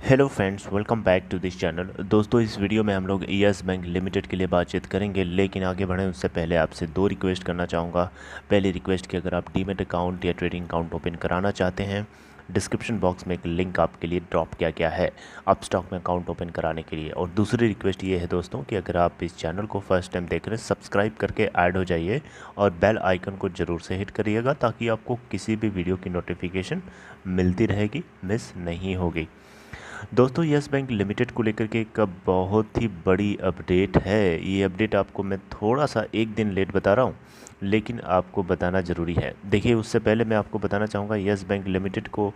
Hello friends, welcome back to this channel. दोस्तों, इस video में हम लोग यस बैंक लिमिटेड के लिए बातचीत करेंगे, लेकिन आगे बढ़ें उससे पहले आपसे दो रिक्वेस्ट करना चाहूँगा। पहली रिक्वेस्ट कि अगर आप डीमैट अकाउंट या ट्रेडिंग अकाउंट ओपन कराना चाहते हैं, डिस्क्रिप्शन बॉक्स में एक लिंक आपके लिए ड्रॉप किया गया है अपस्टॉक में अकाउंट ओपन कराने के लिए। और दूसरी रिक्वेस्ट ये है दोस्तों कि अगर आप इस चैनल को फर्स्ट टाइम देख रहे हैं, सब्सक्राइब करके ऐड हो जाइए और बेल आइकन को ज़रूर से हिट करिएगा ताकि आपको किसी भी वीडियो की नोटिफिकेशन मिलती रहेगी, मिस नहीं होगी। दोस्तों, यस बैंक लिमिटेड को लेकर के एक बहुत ही बड़ी अपडेट है। ये अपडेट आपको मैं थोड़ा सा एक दिन लेट बता रहा हूँ, लेकिन आपको बताना ज़रूरी है। देखिए, उससे पहले मैं आपको बताना चाहूँगा यस बैंक लिमिटेड को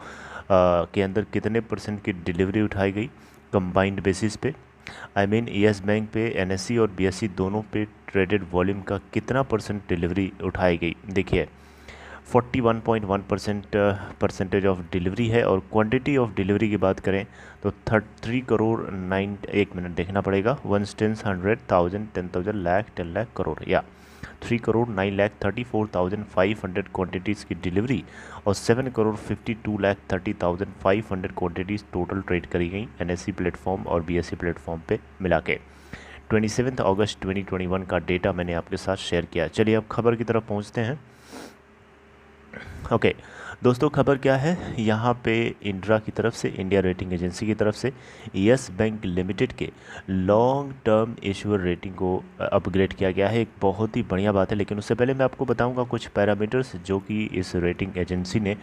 के अंदर कितने परसेंट की डिलीवरी उठाई गई कंबाइंड बेसिस पे। आई मीन यस बैंक पे एनएससी और बीएससी दोनों पे ट्रेडेड वॉल्यूम का कितना परसेंट डिलीवरी उठाई गई। देखिए, 41.1% ऑफ डिलीवरी है। और क्वांटिटी ऑफ डिलीवरी की बात करें तो 3 करोड़ 9, एक मिनट देखना पड़ेगा, 1 10 100 1000 10,000 लाख 10 लाख करोड़ या 3 करोड़ 9,34,500 क्वांटिटीज़ की डिलीवरी और 7 करोड़ 52,30,500 क्वांटिटीज़ टोटल ट्रेड करी गई एनएससी प्लेटफॉर्म और बीएससी प्लेटफॉर्म पे मिला के। 27 अगस्त 2021 का डेटा मैंने आपके साथ शेयर किया। चलिए अब खबर की तरफ पहुँचते हैं। ओके दोस्तों, खबर क्या है यहाँ पे इंड्रा की तरफ से, इंडिया रेटिंग एजेंसी की तरफ से यस बैंक लिमिटेड के लॉन्ग टर्म इशूअर रेटिंग को अपग्रेड किया गया है। एक बहुत ही बढ़िया बात है, लेकिन उससे पहले मैं आपको बताऊंगा कुछ पैरामीटर्स जो कि इस रेटिंग एजेंसी ने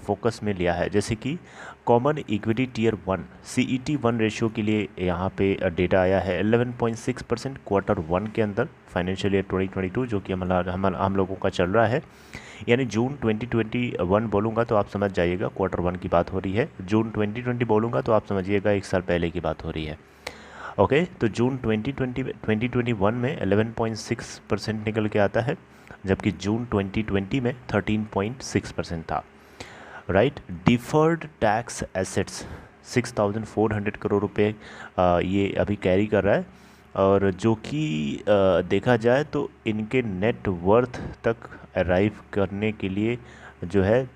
फोकस में लिया है। जैसे कि common equity tier 1 CET1 ratio के लिए यहाँ पे डेटा आया है 11.6% Q1 के अंदर फाइनेंशियल ईयर 2022, जो कि हम लोगों का चल रहा है। यानी जून 2021 बोलूँगा तो आप समझ जाइएगा Q1 की बात हो रही है, जून 2020 बोलूँगा तो आप समझिएगा एक साल पहले की बात हो रही है। ओके, तो जून 2021 में 11.6% निकल के आता है, जबकि जून 2020 में 13.6% था। Right. Deferred tax assets 6,400 crore रुपए ये अभी कैरी कर रहा है, और जो कि देखा जाए तो इनके नेट वर्थ तक अराइव करने के लिए जो है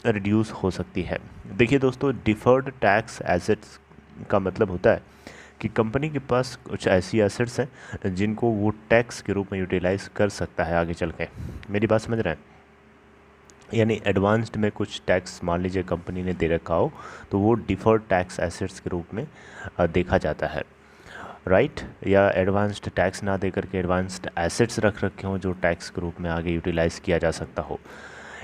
रिड्यूस हो सकती है। देखिए दोस्तों, डिफर्ड टैक्स एसेट्स का मतलब होता है कि कंपनी के पास कुछ ऐसी एसेट्स हैं जिनको वो टैक्स के रूप में यूटिलाइज कर सकता है आगे चल के। मेरी बात समझ रहे हैं? यानी एडवांस्ड में कुछ टैक्स मान लीजिए कंपनी ने दे रखा हो तो वो डिफर्ड टैक्स एसेट्स के रूप में देखा जाता है। राइट। या एडवांस्ड टैक्स ना दे करके एडवांस्ड एसेट्स रख रखे हों जो टैक्स के रूप में आगे यूटिलाइज किया जा सकता हो।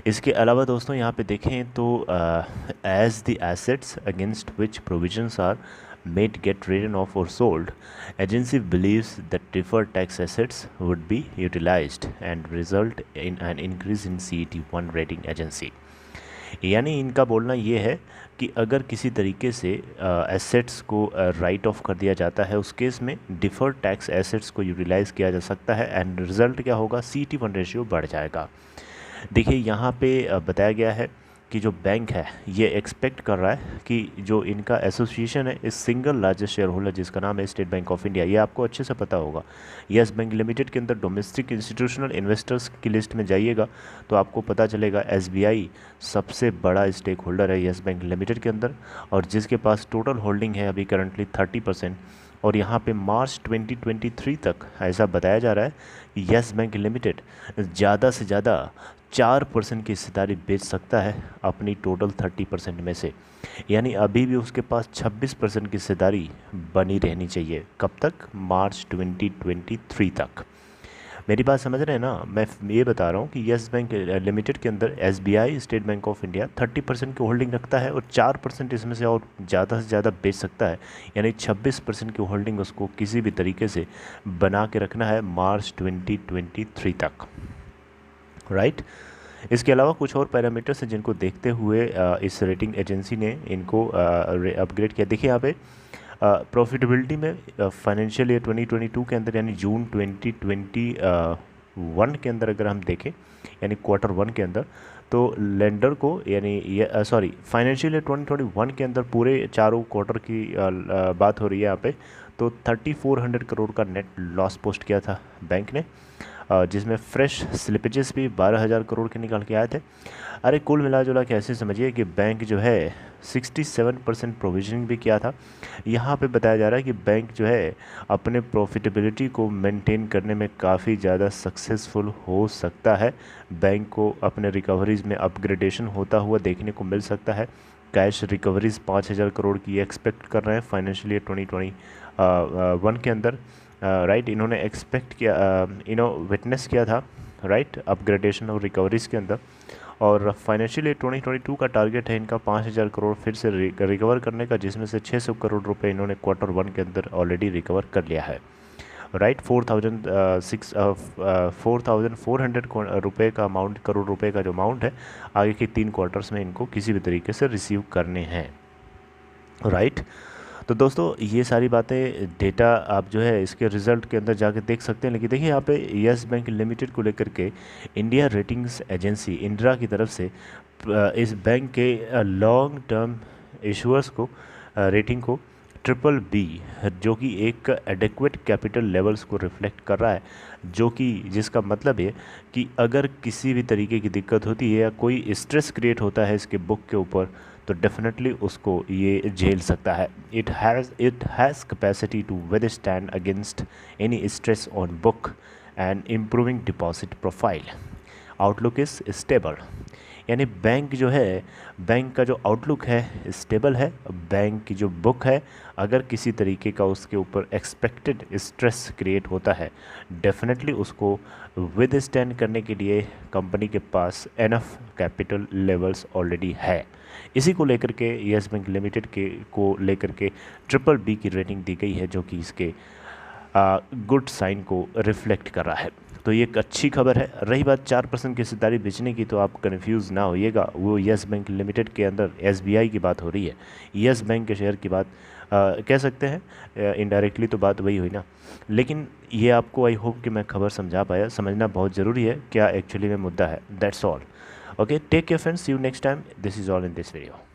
इसके अलावा दोस्तों यहाँ पे देखें तो as the assets against which provisions are made get written off or sold, agency believes that deferred tax assets would be utilized and result in an increase in CET1 rating agency। यानी इनका बोलना ये है कि अगर किसी तरीके से एसेट्स को राइट ऑफ कर दिया जाता है, उस केस में डिफर्ड टैक्स एसेट्स को यूटिलाइज किया जा सकता है एंड रिजल्ट क्या होगा, CET1 रेशियो बढ़ जाएगा। देखिए, यहाँ पे बताया गया है कि जो बैंक है ये एक्सपेक्ट कर रहा है कि जो इनका एसोसिएशन है, इस सिंगल लार्जेस्ट शेयर होल्डर जिसका नाम है स्टेट बैंक ऑफ इंडिया, ये आपको अच्छे से पता होगा। यस बैंक लिमिटेड के अंदर डोमेस्टिक इंस्टीट्यूशनल इन्वेस्टर्स की लिस्ट में जाइएगा तो आपको पता चलेगा SBI सबसे बड़ा स्टेक होल्डर है यस बैंक लिमिटेड के अंदर, और जिसके पास टोटल होल्डिंग है अभी करंटली 30%। और यहाँ पे मार्च 2023 तक ऐसा बताया जा रहा है कि यस बैंक लिमिटेड ज़्यादा से ज़्यादा 4% की हिस्सेदारी बेच सकता है अपनी टोटल 30% में से। यानी अभी भी उसके पास 26% की हिस्सेदारी बनी रहनी चाहिए। कब तक? मार्च 2023 तक। मेरी बात समझ रहे हैं ना? मैं ये बता रहा हूँ कि यस बैंक लिमिटेड के अंदर SBI state bank of India 30% की होल्डिंग रखता है और 4% इसमें से और ज़्यादा से ज़्यादा बेच सकता है। यानी 26% की होल्डिंग उसको किसी भी तरीके से बना के रखना है मार्च 2023 तक। राइट। इसके अलावा कुछ और पैरामीटर्स हैं जिनको देखते हुए इस रेटिंग एजेंसी ने इनको अपग्रेड किया। देखिए यहाँ पे प्रॉफिटेबिलिटी में फाइनेंशियल ईयर 2022 के अंदर यानी जून 2021 के अंदर अगर हम देखें, यानी Q1 के अंदर, तो लेंडर को यानी ये फाइनेंशियल ईयर 2021 के अंदर पूरे चारों क्वार्टर की बात हो रही है यहाँ पे, तो 3400 करोड़ का नेट लॉस पोस्ट किया था बैंक ने, जिसमें फ्रेश स्लिपेजेस भी 12,000 करोड़ के निकल के आए थे। अरे कुल मिला जुला के ऐसे समझिए कि बैंक जो है 67% प्रोविजनिंग भी किया था। यहाँ पे बताया जा रहा है कि बैंक जो है अपने प्रॉफिटेबिलिटी को मेंटेन करने में काफ़ी ज़्यादा सक्सेसफुल हो सकता है। बैंक को अपने रिकवरीज में अपग्रेडेशन होता हुआ देखने को मिल सकता है। कैश रिकवरीज 5,000 करोड़ की एक्सपेक्ट कर रहे हैं फाइनेंशियल ईयर 2021 के अंदर। राइट, इन्होंने एक्सपेक्ट किया, विटनेस किया था राइट अपग्रेडेशन और रिकवरीज के अंदर। और फाइनेंशियल ईयर 2022 का टारगेट है इनका 5,000 करोड़ फिर से रिकवर करने का, जिसमें से 600 करोड़ रुपए इन्होंने Q1 के अंदर ऑलरेडी रिकवर कर लिया है। राइट, 4,400 रुपये का अमाउंट, करोड़ रुपए का जो अमाउंट है आगे के 3 क्वार्टर्स में इनको किसी भी तरीके से रिसीव करने हैं। राइट, तो दोस्तों ये सारी बातें डेटा आप जो है इसके रिज़ल्ट के अंदर जाके देख सकते हैं। लेकिन देखिए यहाँ पे यस बैंक लिमिटेड को लेकर के इंडिया रेटिंग्स एजेंसी इंड्रा की तरफ से इस बैंक के लॉन्ग टर्म इशूअर्स को रेटिंग को BBB, जो कि एक एडेक्वेट कैपिटल लेवल्स को रिफ्लेक्ट कर रहा है, जो कि जिसका मतलब है कि अगर किसी भी तरीके की दिक्कत होती है या कोई स्ट्रेस क्रिएट होता है इसके बुक के ऊपर, तो डेफिनेटली उसको ये झेल सकता है। It has capacity to withstand against any stress on book and improving deposit profile. Outlook is stable, यानी बैंक जो है, बैंक का जो आउटलुक है स्टेबल है। बैंक की जो बुक है, अगर किसी तरीके का उसके ऊपर एक्सपेक्टेड स्ट्रेस क्रिएट होता है, डेफिनेटली उसको विद स्टैंड करने के लिए कंपनी के पास एनफ कैपिटल लेवल्स ऑलरेडी है। इसी को लेकर के यस बैंक लिमिटेड के को लेकर के BBB की रेटिंग दी गई है, जो कि इसके गुड साइन को रिफ्लेक्ट कर रहा है। तो ये एक अच्छी खबर है। रही बात 4% की हिस्सेदारी बेचने की, तो आप कन्फ्यूज़ ना होइएगा, वो यस बैंक लिमिटेड के अंदर SBI की बात हो रही है। यस बैंक के शेयर की बात कह सकते हैं, इनडायरेक्टली तो बात वही हुई ना। लेकिन ये आपको आई होप कि मैं खबर समझा पाया। समझना बहुत ज़रूरी है क्या एक्चुअली में मुद्दा है। That's all. Okay, take care friends, see you next time. This is all in this video.